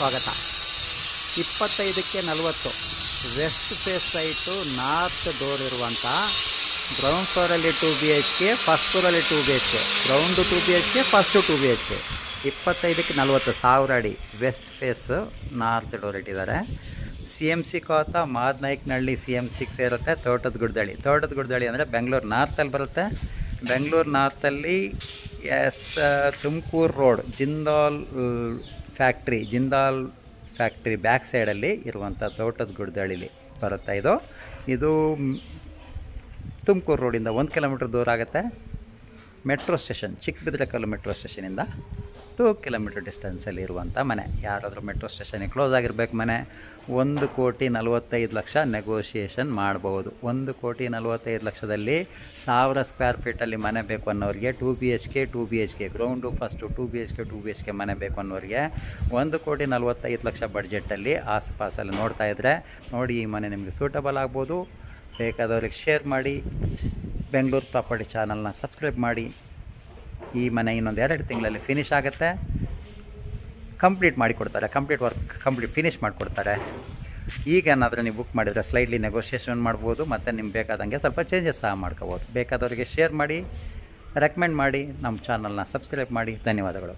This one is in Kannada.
ಸ್ವಾಗತ. 25ಕ್ಕೆ 40 west face site north door ಇರುವಂಥ ಗ್ರೌಂಡ್ ಫ್ಲೋರಲ್ಲಿ 2 BHK, ಫಸ್ಟ್ ಫ್ಲೋರಲ್ಲಿ 2 BHK, ground 2 BHK, first 2 BHK. 25ಕ್ಕೆ 40 1000 ಅಡಿ ವೆಸ್ಟ್ ಫೇಸ್ ನಾರ್ತ್ ಡೋರ್ ಇಟ್ಟಿದ್ದಾರೆ. CMC ಕೋತ ಮಾದನಾಯಕನಹಳ್ಳಿ CMCಗೆ ಸೇರುತ್ತೆ. ತೋಟದ ಗುಡ್ದಳ್ಳಿ ಅಂದರೆ ಬೆಂಗಳೂರು ನಾರ್ತಲ್ಲಿ ಬರುತ್ತೆ. ಬೆಂಗಳೂರು ನಾರ್ತಲ್ಲಿ Tumakuru road Jindal factory back ಸೈಡಲ್ಲಿ ಇರುವಂಥ ತೋಟದ ಗುಡ್ದಳ್ಳಿಲಿ ಬರುತ್ತೆ. ಇದು ತುಮಕೂರು ರೋಡಿಂದ 1 ಕಿಲೋಮೀಟ್ರ್ ದೂರ ಆಗುತ್ತೆ. ಮೆಟ್ರೋ ಸ್ಟೇಷನ್ ಚಿಕ್ಕಬಿದ್ರೆಕಲ್ಲು ಮೆಟ್ರೋ ಸ್ಟೇಷನಿಂದ 2 ಕಿಲೋಮೀಟ್ರ್ ಡಿಸ್ಟೆನ್ಸಲ್ಲಿ ಇರುವಂಥ ಮನೆ. ಯಾರಾದರೂ ಮೆಟ್ರೋ ಸ್ಟೇಷನಿಗೆ ಕ್ಲೋಸ್ ಆಗಿರಬೇಕು ಮನೆ. 1,45,00,000 ನೆಗೋಷಿಯೇಷನ್ ಮಾಡ್ಬೋದು. 1,45,00,000ದಲ್ಲಿ 1000 ಸ್ಕ್ವೇರ್ ಫೀಟಲ್ಲಿ ಮನೆ ಬೇಕು ಅನ್ನೋರಿಗೆ 2 BHK ಗ್ರೌಂಡು ಫಸ್ಟು 2 BHK ಮನೆ ಬೇಕು ಅನ್ನೋರಿಗೆ 1,45,00,000 ಬಡ್ಜೆಟಲ್ಲಿ ಆಸುಪಾಸಲ್ಲಿ ನೋಡ್ತಾ ಇದ್ದರೆ ನೋಡಿ, ಈ ಮನೆ ನಿಮಗೆ ಸೂಟಬಲ್ ಆಗ್ಬೋದು. ಬೇಕಾದವ್ರಿಗೆ ಶೇರ್ ಮಾಡಿ. ಬೆಂಗಳೂರು ಪ್ರಾಪರ್ಟಿ ಚಾನಲ್ನ ಸಬ್ಸ್ಕ್ರೈಬ್ ಮಾಡಿ. ಈ ಮನೆ ಇನ್ನೊಂದು 2 ತಿಂಗಳಲ್ಲಿ ಫಿನಿಷ್ ಆಗುತ್ತೆ. ಕಂಪ್ಲೀಟ್ ಫಿನಿಷ್ ಮಾಡಿಕೊಡ್ತಾರೆ. ಈಗ ಏನಾದರೂ ನೀವು ಬುಕ್ ಮಾಡಿದರೆ ಸ್ಲೈಡ್ಲಿ ನೆಗೋಷಿಯೇಷನ್ ಮಾಡ್ಬೋದು. ಮತ್ತು ನಿಮ್ಗೆ ಬೇಕಾದಂಗೆ ಸ್ವಲ್ಪ ಚೇಂಜಸ್ ಸಹ ಮಾಡ್ಕೋಬೋದು. ಬೇಕಾದವರಿಗೆ ಶೇರ್ ಮಾಡಿ, ರೆಕಮೆಂಡ್ ಮಾಡಿ, ನಮ್ಮ ಚಾನಲ್ನ ಸಬ್ಸ್ಕ್ರೈಬ್ ಮಾಡಿ. ಧನ್ಯವಾದಗಳು.